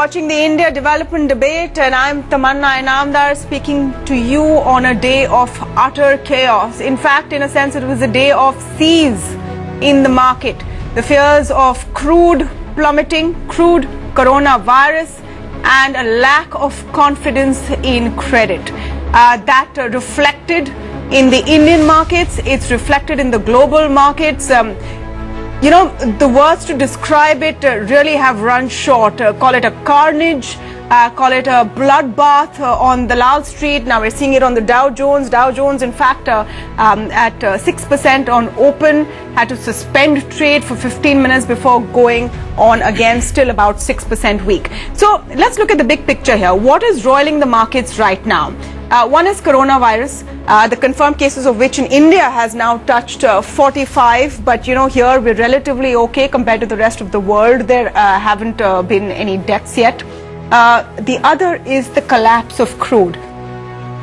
watching the India Development Debate, and I'm Tamanna Inamdar speaking to you on a day of utter chaos. In fact, in a sense, it was a day of seas in the market. The fears of crude plummeting, crude coronavirus, and a lack of confidence in credit. That reflected in the Indian markets, it's reflected in the global markets. You know, the words to describe it really have run short. Call it a carnage, call it a bloodbath on the Lal Street. Now we're seeing it on the Dow Jones. Dow Jones, in fact, at 6% on open, had to suspend trade for 15 minutes before going on again, still about 6% weak. So let's look at the big picture here. What is roiling the markets right now? One is coronavirus, the confirmed cases of which in India has now touched 45, but you know, here we're relatively okay compared to the rest of the world. There haven't been any deaths yet. The other is the collapse of crude.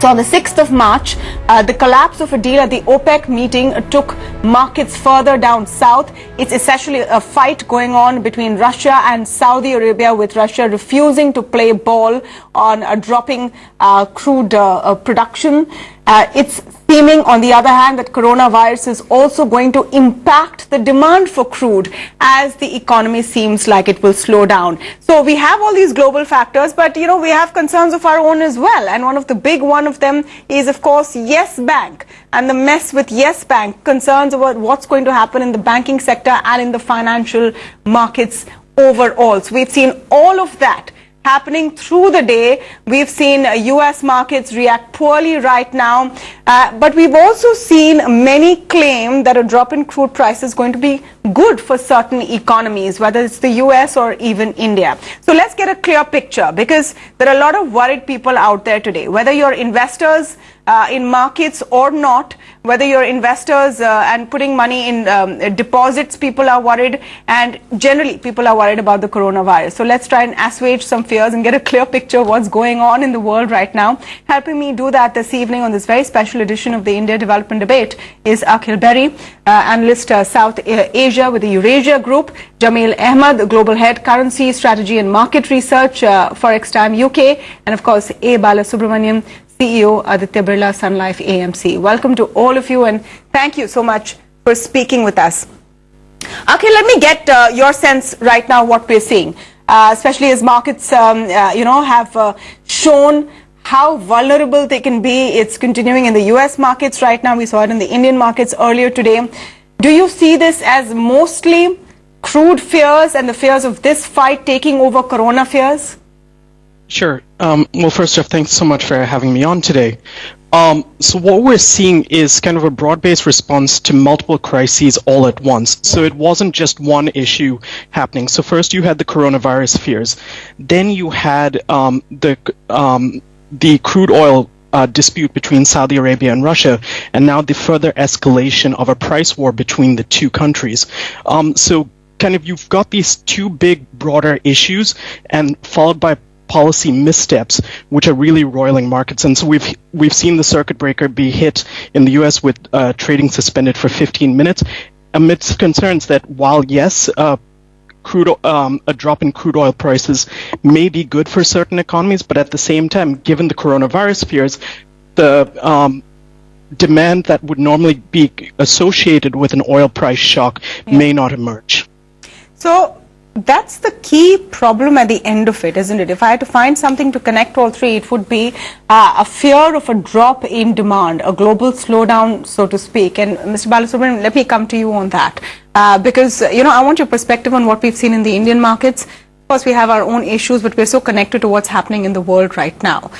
So on the 6th of March, the collapse of a deal at the OPEC meeting took markets further down south. It's essentially a fight going on between Russia and Saudi Arabia, with Russia refusing to play ball on dropping crude production. It's seeming, on the other hand, that coronavirus is also going to impact the demand for crude as the economy seems like it will slow down. So we have all these global factors, but you know, we have concerns of our own as well. And one of the big one of them is, of course, Yes Bank and the mess with Yes Bank, concerns about what's going to happen in the banking sector and in the financial markets overall. So we've seen all of that happening through the day. We've seen US markets react poorly right now, but we've also seen many claim that a drop in crude price is going to be good for certain economies, whether it's the US or even India. So let's get a clear picture, because there are a lot of worried people out there today, whether you're investors in markets or not, whether you're investors and putting money in deposits, people are worried, and generally people are worried about the coronavirus. So let's try and assuage some fears and get a clear picture of what's going on in the world right now. Helping me do that this evening on this very special edition of the India Development Debate is Akhil Berry, analyst South Asia with the Eurasia Group, Jamil Ahmad, the Global Head, Currency Strategy and Market Research, Forex Time UK, and of course A. Balasubramanian, CEO, Aditya Birla Sun Life AMC. Welcome to all of you, and thank you so much for speaking with us. Okay, let me get your sense right now what we're seeing, especially as markets, you know, have shown how vulnerable they can be. It's continuing in the US markets right now. We saw it in the Indian markets earlier today. Do you see this as mostly crude fears and the fears of this fight taking over corona fears? Sure. Well, first off, thanks so much for having me on today. So what we're seeing is kind of a broad-based response to multiple crises all at once. So it wasn't just one issue happening. So first you had the coronavirus fears. Then you had the crude oil dispute between Saudi Arabia and Russia, and now the further escalation of a price war between the two countries. So kind of you've got these two big, broader issues, and followed by policy missteps, which are really roiling markets. And so we've seen the circuit breaker be hit in the US with trading suspended for 15 minutes, amidst concerns that while yes, a drop in crude oil prices may be good for certain economies, but at the same time, given the coronavirus fears, the demand that would normally be associated with an oil price shock may not emerge. So that's the key problem at the end of it, isn't it? If I had to find something to connect all three, it would be a fear of a drop in demand, a global slowdown, so to speak. And Mr. Balasubramanian, let me come to you on that, because, you know, I want your perspective on what we've seen in the Indian markets. Of course, we have our own issues, but we're so connected to what's happening in the world right now.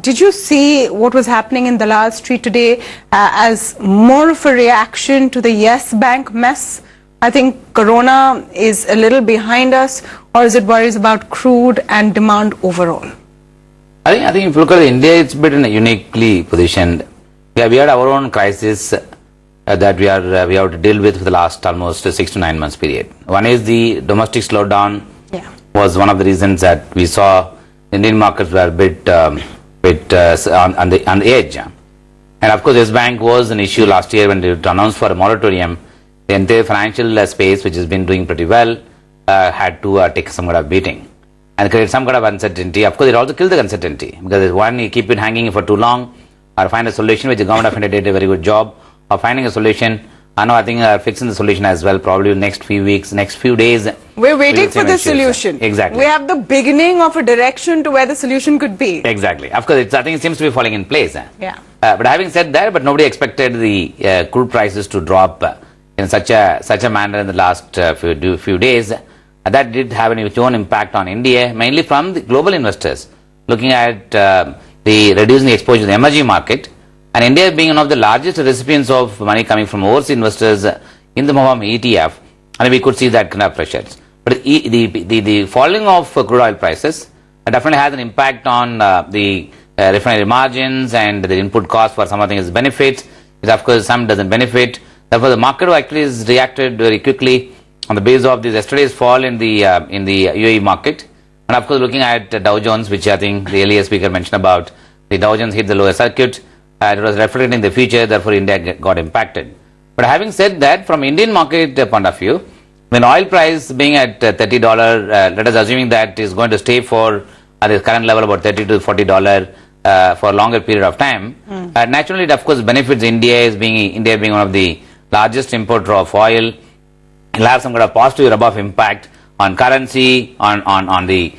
Did you see what was happening in the Lal Street today as more of a reaction to the Yes Bank mess? I think corona is a little behind us, or is it worries about crude and demand overall? I think if you look at India, it's been in a uniquely positioned. Yeah, we had our own crisis that we have to deal with for the last almost 6 to 9 months period. One is the domestic slowdown. Was one of the reasons that we saw Indian markets were a bit on the edge. And of course, Yes Bank was an issue last year when they announced for a moratorium. The entire financial space, which has been doing pretty well, had to take some kind of beating. and create some kind of uncertainty. Of course, it also kills the uncertainty because one, you keep it hanging for too long, or find a solution which the government of India did a very good job of finding a solution. I think fixing the solution as well, probably next few weeks, next few days. We're waiting for the solution. Exactly. We have the beginning of a direction to where the solution could be. Exactly. Of course, I think it seems to be falling in place. Yeah. But having said that, but nobody expected the crude prices to drop in such a manner in the last few days. That did have its own impact on India, mainly from the global investors, looking at the reducing the exposure to the emerging market. And India being one of the largest recipients of money coming from overseas investors in the form of ETF, and we could see that kind of pressures. But the falling of crude oil prices definitely has an impact on the refinery margins and the input cost for some of things benefits. Of course, some doesn't benefit. Therefore, the market actually is reacted very quickly on the basis of this yesterday's fall in the UAE market. And of course, looking at Dow Jones, which I think the earlier speaker mentioned about, the Dow Jones hit the lower circuit. It was reflecting the future, therefore India got impacted. But having said that, from Indian market point of view, when oil price being at $30, let us assuming that is going to stay for at the current level about $30 to $40 for a longer period of time, naturally it of course benefits India being one of the largest importer of oil. It will have some kind of positive rub-off impact on currency, on the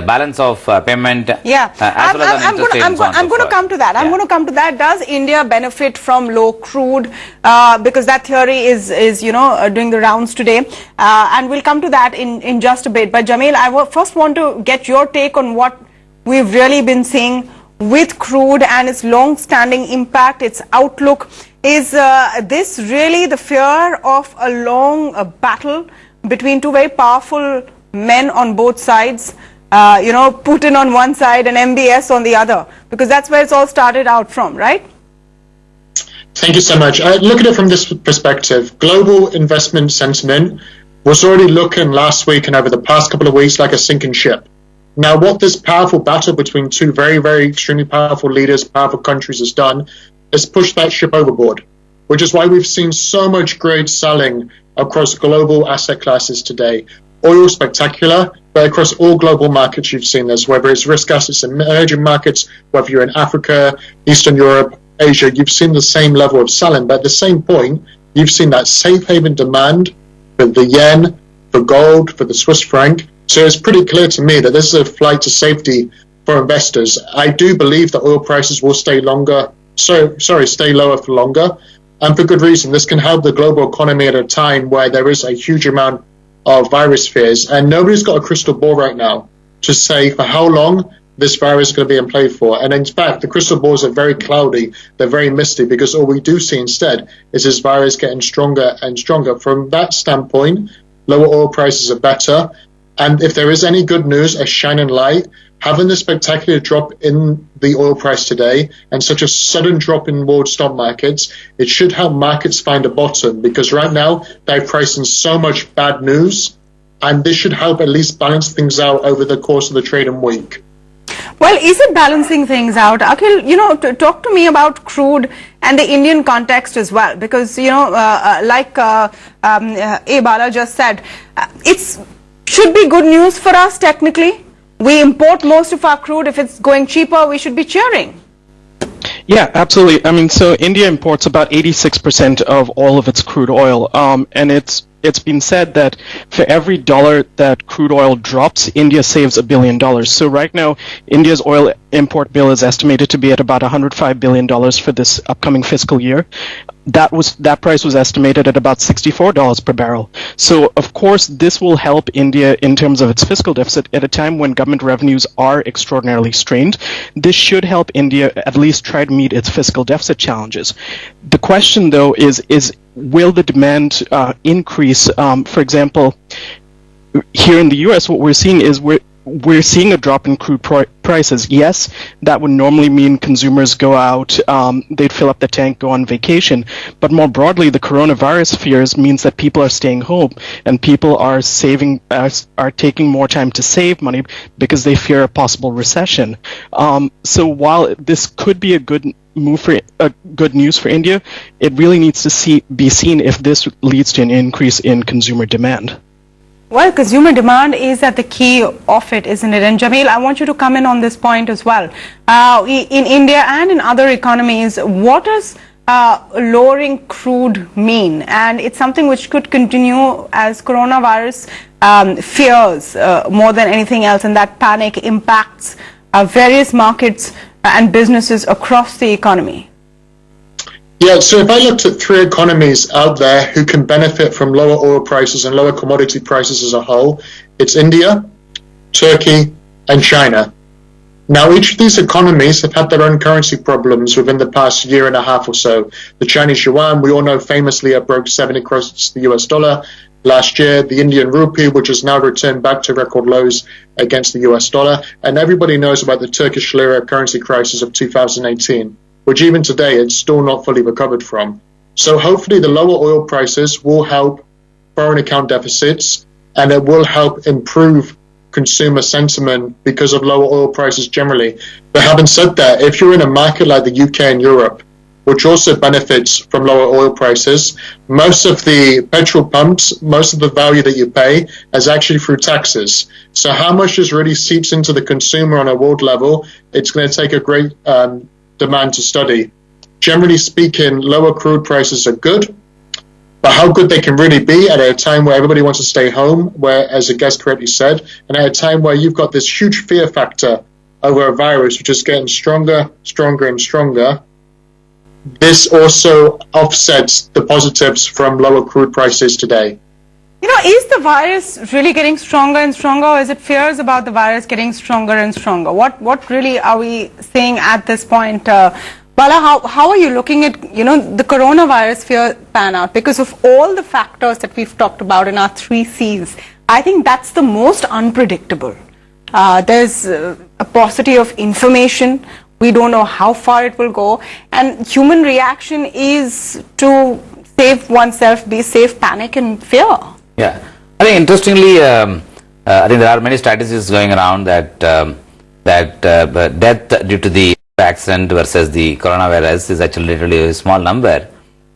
balance of payment. Yeah, as well as on interest rates. I'm going to come to that. I'm going to come to that. Does India benefit from low crude? Because that theory is doing the rounds today, and we'll come to that in just a bit. But Jamil, I first want to get your take on what we've really been seeing with crude and its long-standing impact, its outlook. Is this really the fear of a long battle between two very powerful men on both sides, Putin on one side and MBS on the other, because that's where it's all started out from, right? Thank you so much. I look at it from this perspective. Global investment sentiment was already looking last week and over the past couple of weeks like a sinking ship. Now, what this powerful battle between two very, very extremely powerful leaders, powerful countries has done is push that ship overboard, which is why we've seen so much great selling across global asset classes today. Oil spectacular, but across all global markets you've seen this, whether it's risk assets in emerging markets, whether you're in Africa, Eastern Europe, Asia, you've seen the same level of selling. But at the same point, you've seen that safe haven demand for the yen, for gold, for the Swiss franc. So it's pretty clear to me that this is a flight to safety for investors. I do believe that oil prices will stay lower for longer. And for good reason. This can help the global economy at a time where there is a huge amount of virus fears, and nobody's got a crystal ball right now to say for how long this virus is going to be in play for. And in fact, the crystal balls are very cloudy, they're very misty, because all we do see instead is this virus getting stronger and stronger. From that standpoint, lower oil prices are better. And if there is any good news, a shining light, having the spectacular drop in the oil price today and such a sudden drop in world stock markets, it should help markets find a bottom, because right now they're pricing so much bad news, and this should help at least balance things out over the course of the trading week. Well, is it balancing things out? Akhil, talk to me about crude and the Indian context as well, because, like Bala just said, it's should be good news for us technically. We import most of our crude. If it's going cheaper, we should be cheering. Yeah, absolutely. I mean, so India imports about 86% of all of its crude oil, and it's been said that for every dollar that crude oil drops, India saves $1 billion. So right now, India's oil import bill is estimated to be at about $105 billion for this upcoming fiscal year. That price was estimated at about $64 per barrel. So of course this will help India in terms of its fiscal deficit at a time when government revenues are extraordinarily strained. This should help India at least try to meet its fiscal deficit challenges. The question though is will the demand increase? For example, here in the US, what we're seeing is we're seeing a drop in crude prices. Yes, that would normally mean consumers go out, they'd fill up the tank, go on vacation. But more broadly, the coronavirus fears means that people are staying home and people are are taking more time to save money because they fear a possible recession. So while this could be a good news for India, it really needs to be seen if this leads to an increase in consumer demand. Well, consumer demand is at the key of it, isn't it? And Jameel, I want you to come in on this point as well. In India and in other economies, what does lowering crude mean? And it's something which could continue as coronavirus fears more than anything else, and that panic impacts various markets and businesses across the economy. Yeah, so if I looked at three economies out there who can benefit from lower oil prices and lower commodity prices as a whole, it's India, Turkey, and China. Now, each of these economies have had their own currency problems within the past year and a half or so. The Chinese yuan, we all know famously, broke 7 across the US dollar last year. The Indian rupee, which has now returned back to record lows against the US dollar. And everybody knows about the Turkish lira currency crisis of 2018. Which even today it's still not fully recovered from. So hopefully the lower oil prices will help foreign account deficits, and it will help improve consumer sentiment because of lower oil prices generally. But having said that, if you're in a market like the UK and Europe, which also benefits from lower oil prices, most of the petrol pumps, most of the value that you pay is actually through taxes. So how much this really seeps into the consumer on a world level, it's going to take a great demand to study. Generally speaking, lower crude prices are good, but how good they can really be at a time where everybody wants to stay home, where, as the guest correctly said, and at a time where you've got this huge fear factor over a virus which is getting stronger, and stronger, this also offsets the positives from lower crude prices today. You know, is the virus really getting stronger and stronger, or is it fears about the virus getting stronger and stronger? What really are we saying at this point? Bala, how are you looking at, you know, the coronavirus fear pan out? Because of all the factors that we've talked about in our 3 C's, I think that's the most unpredictable. There's a paucity of information. We don't know how far it will go. And human reaction is to save oneself, be safe, panic and fear. Yeah, I think interestingly, I think there are many statistics going around that death due to the accident versus the coronavirus is actually literally a small number,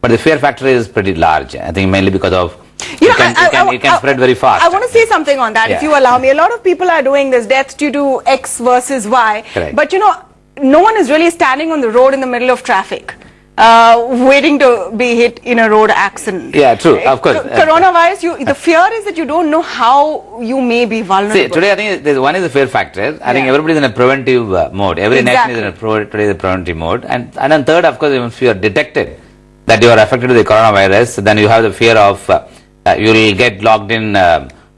but the fear factor is pretty large. I think mainly because of it can spread very fast. I want to say something on that, if you allow me. A lot of people are doing this death due to X versus Y, Correct. But you know, no one is really standing on the road in the middle of traffic. Waiting to be hit in a road accident. Yeah, true, of course. Coronavirus, the fear is that you don't know how you may be vulnerable. See, today I think one is the fear factor. I think everybody is in a preventive mode. Every nation is in a preventive mode. And then third, of course, even if you are detected that you are affected with the coronavirus, then you have the fear of you will get locked in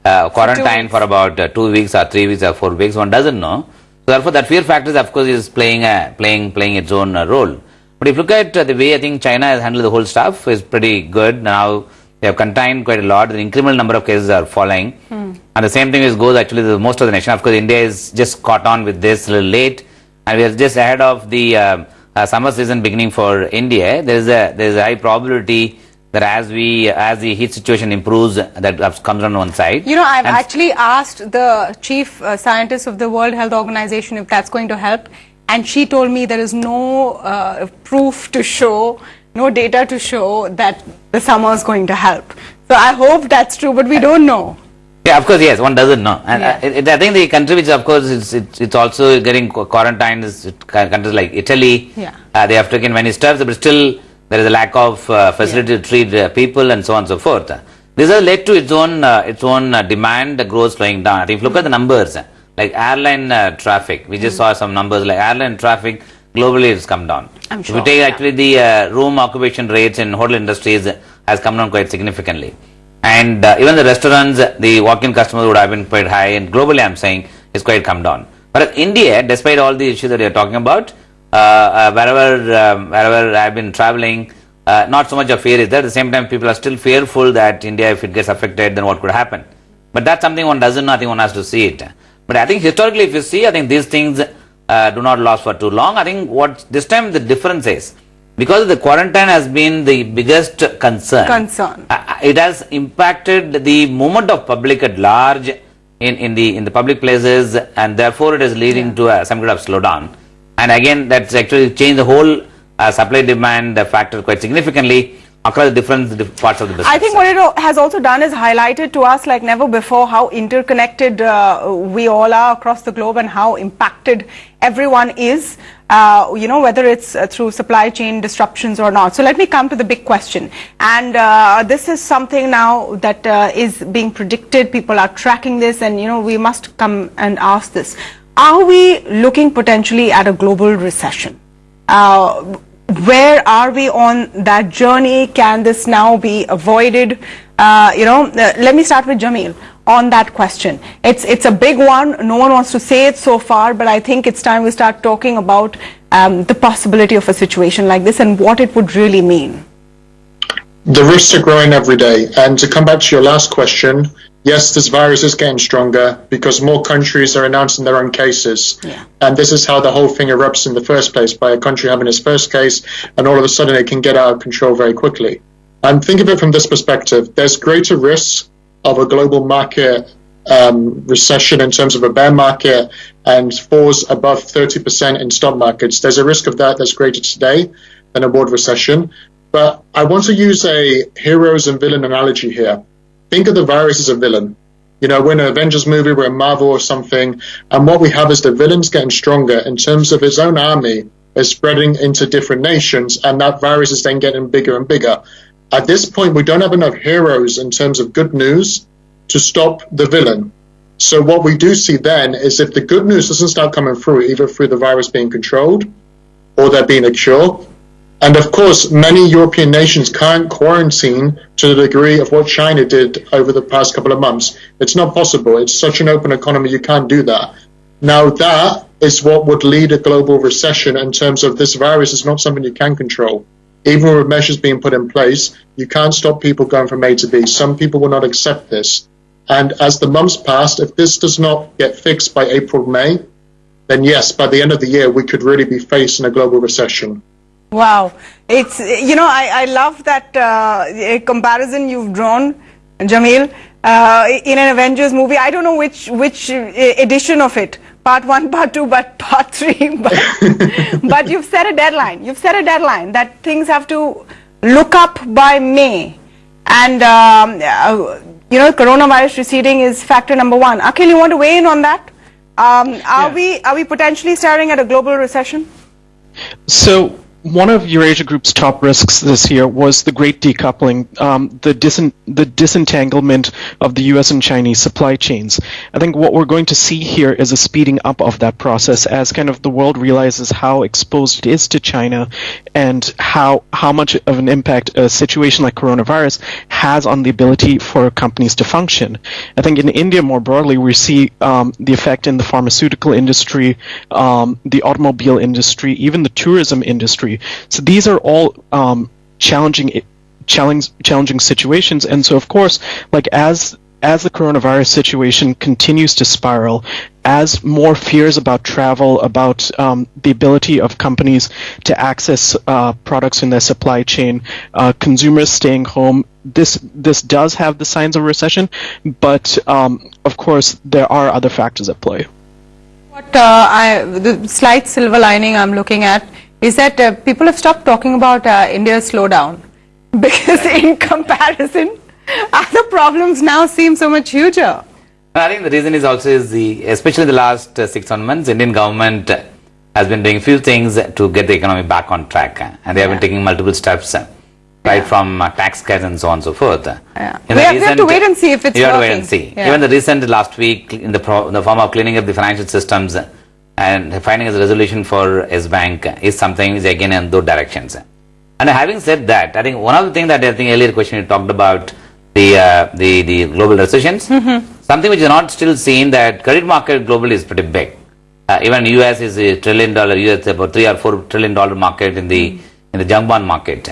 quarantine for about 2 weeks or 3 weeks or 4 weeks. One doesn't know. So therefore, that fear factor, of course, is playing its own role. But if you look at the way I think China has handled the whole stuff is pretty good. Now they have contained quite a lot. The incremental number of cases are falling. And the same thing goes actually to most of the nation. Of course, India is just caught on with this a little late. And we are just ahead of the summer season beginning for India. There is a high probability that as the heat situation improves, that comes on one side. You know, I've actually asked the chief scientist of the World Health Organization if that's going to help. And she told me there is no proof to show, no data to show that the summer is going to help. So I hope that's true, but we don't know. Yeah, of course, yes, one doesn't know. And I think the country which, of course, it's also getting quarantined is countries like Italy. Yeah. They have taken many steps, but still there is a lack of facility to treat people and so on and so forth. This has led to its own demand growth slowing down. I think if you look at the numbers, like airline traffic, we just saw some numbers like airline traffic globally has come down. I'm sure. If you take actually the room occupation rates in hotel industries has come down quite significantly. And even the restaurants, the walk-in customers would have been quite high, and globally I'm saying it's quite come down. But India, despite all the issues that we are talking about, wherever I've been traveling, not so much of fear is there. At the same time, people are still fearful that India, if it gets affected, then what could happen. But that's something one doesn't know. I think one has to see it. But I think historically, if you see, I think these things do not last for too long. I think what this time the difference is, because the quarantine has been the biggest concern. It has impacted the movement of public at large in the public places, and therefore it is leading to some kind of slowdown. And again, that's actually changed the whole supply-demand factor quite significantly. across different parts of the business. I think what it has also done is highlighted to us like never before how interconnected we all are across the globe and how impacted everyone is, whether it's through supply chain disruptions or not. So let me come to the big question. And this is something now that is being predicted. People are tracking this, and, we must come and ask this. Are we looking potentially at a global recession? Where are we on that journey? Can this now be avoided? Let me start with Jameel on that question. It's a big one. No one wants to say it so far, but I think it's time we start talking about the possibility of a situation like this and what it would really mean. The risks are growing every day. And to come back to your last question, yes, this virus is getting stronger because more countries are announcing their own cases. Yeah. And this is how the whole thing erupts in the first place, by a country having its first case, and all of a sudden it can get out of control very quickly. And think of it from this perspective. There's greater risks of a global market recession in terms of a bear market and falls above 30% in stock markets. There's a risk of that that's greater today than a world recession. But I want to use a heroes and villain analogy here. Think of the virus as a villain. We're in an Avengers movie, we're in Marvel or something, and what we have is the villain's getting stronger in terms of its own army is spreading into different nations, and that virus is then getting bigger and bigger. At this point, we don't have enough heroes in terms of good news to stop the villain. So what we do see then is if the good news doesn't start coming through, either through the virus being controlled or there being a cure, and of course, many European nations can't quarantine to the degree of what China did over the past couple of months. It's not possible. It's such an open economy, you can't do that. Now, that is what would lead a global recession in terms of this virus is not something you can control. Even with measures being put in place, you can't stop people going from A to B. Some people will not accept this. And as the months pass, if this does not get fixed by April, May, then yes, by the end of the year, we could really be facing a global recession. Wow. It's, I love that comparison you've drawn, Jameel, in an Avengers movie. I don't know which edition of it, part 1, part 2, but part 3. But you've set a deadline. You've set a deadline that things have to look up by May. And, coronavirus receding is factor number 1. Akhil, you want to weigh in on that? Are we potentially staring at a global recession? So one of Eurasia Group's top risks this year was the great decoupling, the disentanglement of the U.S. and Chinese supply chains. I think what we're going to see here is a speeding up of that process as kind of the world realizes how exposed it is to China and how much of an impact a situation like coronavirus has on the ability for companies to function. I think in India more broadly we see the effect in the pharmaceutical industry, the automobile industry, even the tourism industry. So these are all challenging situations, and so of course, like as the coronavirus situation continues to spiral, as more fears about travel, about the ability of companies to access products in their supply chain, consumers staying home, this does have the signs of recession, but of course there are other factors at play. What the slight silver lining I'm looking at is that people have stopped talking about India's slowdown, because in comparison, other problems now seem so much huger. I think the reason is also especially the last 6-7 months, Indian government has been doing a few things to get the economy back on track, and they have been taking multiple steps, right from tax cuts and so on and so forth. Yeah. We have to wait and see if it's working. You have to wait and see. Yeah. Even the recent last week in the form of cleaning up the financial systems and finding a resolution for S-Bank is something is again in those directions. And having said that, I think one of the things that I think earlier question you talked about the global recessions, something which is not still seen, that credit market globally is pretty big. Even US is $1 trillion, US about $3 or $4 trillion market in the junk bond market.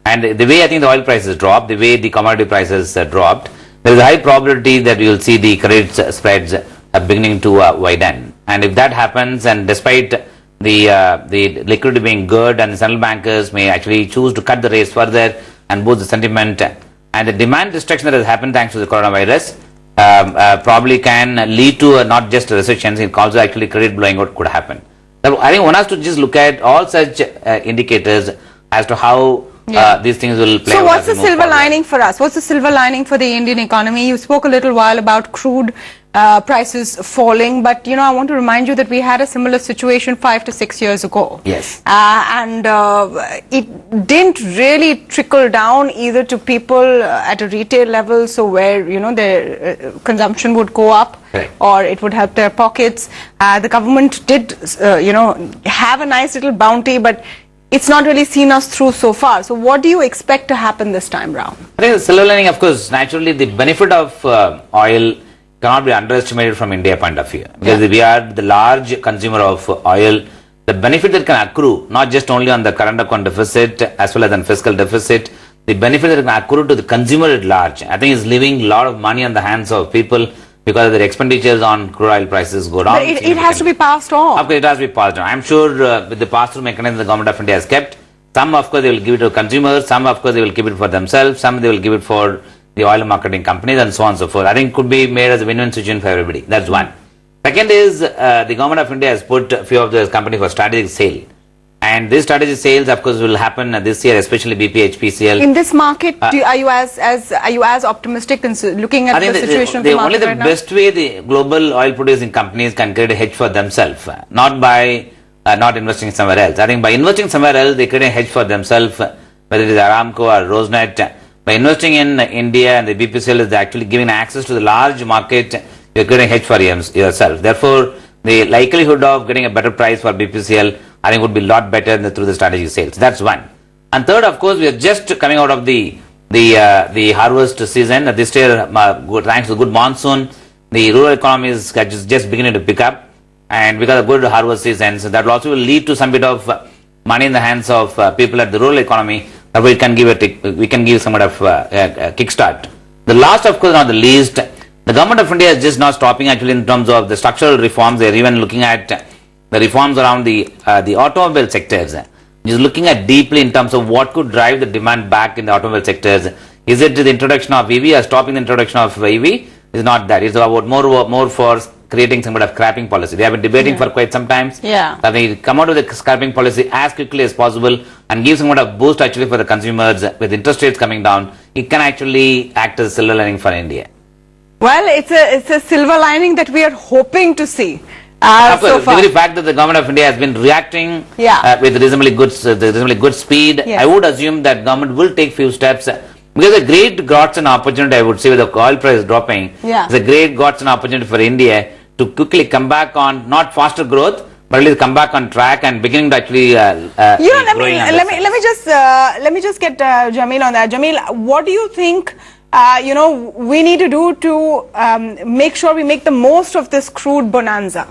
And the way I think the oil prices dropped, the way the commodity prices dropped, there is a high probability that you will see the credit spreads beginning to widen. And if that happens, and despite the liquidity being good, and the central bankers may actually choose to cut the rates further and boost the sentiment, and the demand destruction that has happened thanks to the coronavirus probably can lead to not just recessions, it also actually credit blowing out could happen. So I think one has to just look at all such indicators as to how these things will play So out what's as we the move silver forward. lining for us? What's the silver lining for the Indian economy? You spoke a little while about crude prices falling, but I want to remind you that we had a similar situation 5 to 6 years ago. Yes. And it didn't really trickle down either to people at a retail level, so where their consumption would go up, Correct. or it would help their pockets. The government did have a nice little bounty, but it's not really seen us through so far. So what do you expect to happen this time round? I think the silver lining, of course, naturally the benefit of oil cannot be underestimated from India point of view. Because we are the large consumer of oil. The benefit that can accrue, not just only on the current account deficit as well as on fiscal deficit, the benefit that can accrue to the consumer at large, I think is leaving a lot of money on the hands of people because their expenditures on crude oil prices go down. But it has to be passed on. Of course, it has to be passed on. I'm sure with the pass-through mechanism the government of India has kept, some of course they will give it to consumers, some of course they will keep it for themselves, some they will give it for the oil marketing companies and so on and so forth. I think it could be made as a win-win situation for everybody. That's one. Second is the government of India has put a few of those companies for strategic sale. And these strategic sales, of course, will happen this year, especially BP, HPCL. In this market, are you as optimistic in looking at the situation of the market only the right now? best way the global oil producing companies can create a hedge for themselves, not by not investing somewhere else. I think by investing somewhere else, they create a hedge for themselves, whether it is Aramco or Rosneft. By investing in India and the BPCL is actually giving access to the large market, you are creating a hedge for yourself. Therefore, the likelihood of getting a better price for BPCL, I think would be a lot better through the strategic sales. That's one. And third, of course, we are just coming out of the harvest season. This year, thanks to the good monsoon, the rural economy is just beginning to pick up. And because of good harvest season, so that will also lead to some bit of money in the hands of people at the rural economy. We can give some kind of kickstart. The last, of course, not the least, the government of India is just not stopping actually in terms of the structural reforms. They are even looking at the reforms around the automobile sectors. Just looking at deeply in terms of what could drive the demand back in the automobile sectors. Is it the introduction of EV or stopping the introduction of EV? It's not that. It's about more for creating some kind of scrapping policy. They have been debating for quite some time. Yeah. That they come out with a scrapping policy as quickly as possible and give some kind of boost actually for the consumers with interest rates coming down. It can actually act as a silver lining for India. Well, it's a silver lining that we are hoping to see. Of So course, far. the very fact that the government of India has been reacting with reasonably good speed, Yes. I would assume that government will take few steps. Because a great Godson opportunity, I would say, with the oil price dropping, Yeah. it's a great Godson opportunity for India to quickly come back on not faster growth, but at least come back on track and beginning to actually let growing on me let me just get Jamil on that. Jamil, what do you think we need to do to make sure we make the most of this crude bonanza?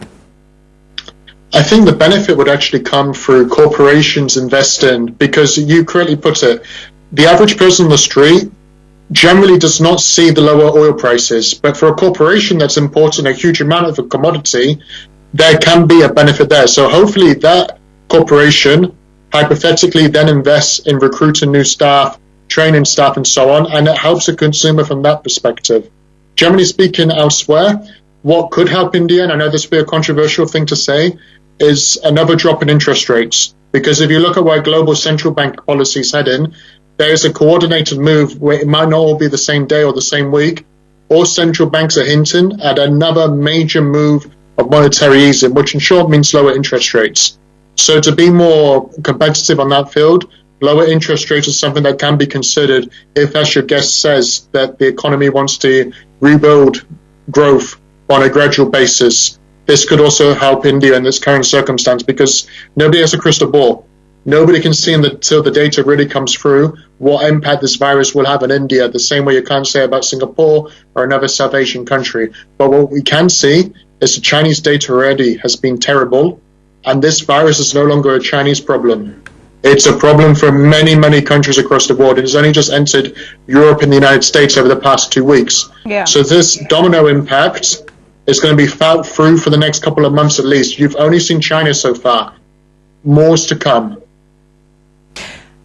I think the benefit would actually come through corporations investing, because you correctly put it, the average person on the street generally does not see the lower oil prices, but for a corporation that's importing a huge amount of a commodity, there can be a benefit there. So hopefully that corporation hypothetically then invests in recruiting new staff, training staff and so on, and it helps the consumer from that perspective. Generally speaking, elsewhere, what could help India, and I know this will be a controversial thing to say, is another drop in interest rates. Because if you look at where global central bank policy is heading, there is a coordinated move where it might not all be the same day or the same week. All central banks are hinting at another major move of monetary easing, which in short means lower interest rates. So to be more competitive on that field, lower interest rates is something that can be considered if, as your guest says, that the economy wants to rebuild growth on a gradual basis. This could also help India in this current circumstance, because nobody has a crystal ball. Nobody can see until the data really comes through what impact this virus will have in India, the same way you can't say about Singapore or another South Asian country. But what we can see is the Chinese data already has been terrible, and this virus is no longer a Chinese problem. It's a problem for many, many countries across the world. It has only just entered Europe and the United States over the past 2 weeks. Yeah. So this domino impact is going to be felt through for the next couple of months at least. You've only seen China so far. More's to come.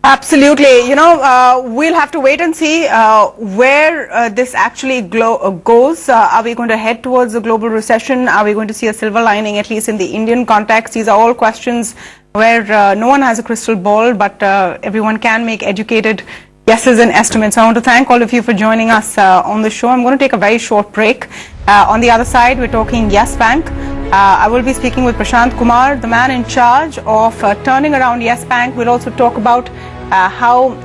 Absolutely. We'll have to wait and see where this actually goes. Are we going to head towards a global recession? Are we going to see a silver lining, at least in the Indian context? These are all questions where no one has a crystal ball, but everyone can make educated guesses and estimates. I want to thank all of you for joining us on the show. I'm going to take a very short break. On the other side, we're talking Yes Bank. I will be speaking with Prashant Kumar, the man in charge of turning around Yes Bank. We'll also talk about how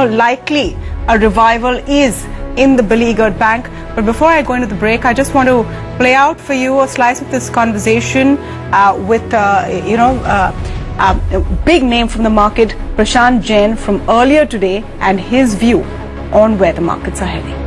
likely a revival is in the beleaguered bank. But before I go into the break, I just want to play out for you a slice of this conversation with a big name from the market, Prashant Jain, from earlier today, and his view on where the markets are heading.